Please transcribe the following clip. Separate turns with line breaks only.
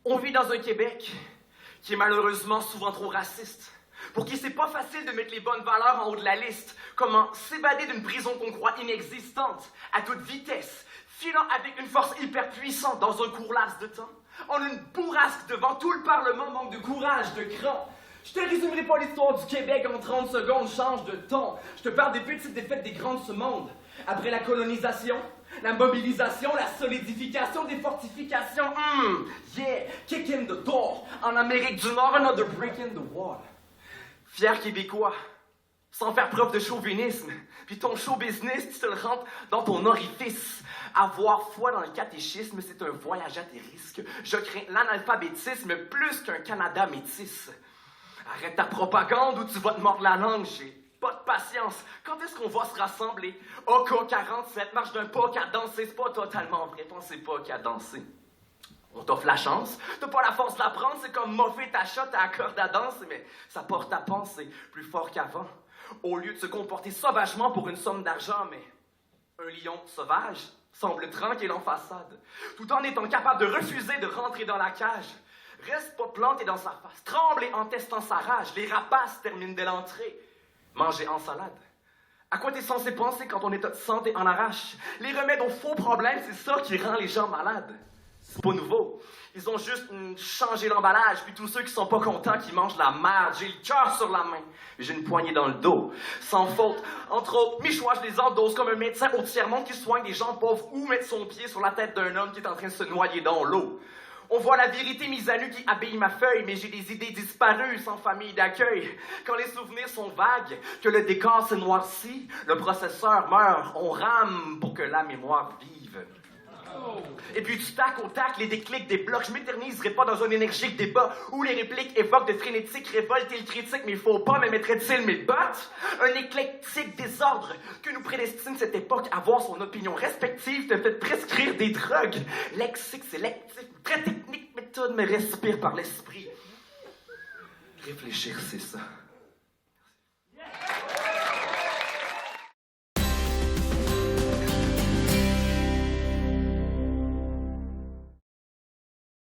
On vit dans un Québec qui est malheureusement souvent trop raciste, pour qui c'est pas facile de mettre les bonnes valeurs en haut de la liste. Comment s'évader d'une prison qu'on croit inexistante, à toute vitesse, filant avec une force hyper puissante dans un court laps de temps. On a une bourrasque devant tout le Parlement, manque de courage, de cran. Je te résumerai pas l'histoire du Québec en 30 secondes, change de ton. Je te parle des petites défaites des grands de ce monde. Après la colonisation, la mobilisation, la solidification des fortifications. Yeah, kick in the door. En Amérique du Nord, another break in the wall. Fier Québécois, sans faire preuve de chauvinisme. Puis ton show business, tu te le rentres dans ton orifice. Avoir foi dans le catéchisme, c'est un voyage à tes risques. Je crains l'analphabétisme plus qu'un Canada métis. Arrête ta propagande ou tu vas te mordre la langue, j'ai pas de patience. Quand est-ce qu'on va se rassembler? OK47, marche d'un pas qu'à danser, c'est pas totalement vrai, pensez pas qu'à danser. On t'offre la chance, t'as pas la force de la prendre, c'est comme moffer ta shot à la corde à danser, mais ça porte à penser plus fort qu'avant. Au lieu de se comporter sauvagement pour une somme d'argent, mais un lion sauvage semble tranquille en façade, tout en étant capable de refuser de rentrer dans la cage. Reste pas planté dans sa face, tremble en testant sa rage. Les rapaces terminent dès l'entrée. Manger en salade. À quoi t'es censé penser quand ton état de santé en arrache? Les remèdes aux faux problèmes, c'est ça qui rend les gens malades. C'est pas nouveau. Ils ont juste changé l'emballage, puis tous ceux qui sont pas contents qui mangent la merde. J'ai le cœur sur la main, j'ai une poignée dans le dos. Sans faute. Entre autres, mes choix, je les endose comme un médecin au tiers-monde qui soigne des gens pauvres ou mettre son pied sur la tête d'un homme qui est en train de se noyer dans l'eau. On voit la vérité mise à nu qui habille ma feuille, mais j'ai des idées disparues sans famille d'accueil. Quand les souvenirs sont vagues, que le décor s'est noirci, le processeur meurt, on rame pour que la mémoire vive. Et puis du tac au tac, les déclics débloquent. Je m'éterniserai pas dans un énergique débat où les répliques évoquent de frénétiques révoltes et le critique, mais il faut pas me mettrait-il mes bottes? Un éclectique désordre que nous prédestine cette époque à voir son opinion respective te fait prescrire des drogues. Lexique sélectif, très technique méthode, mais respire par l'esprit. Réfléchir, c'est ça.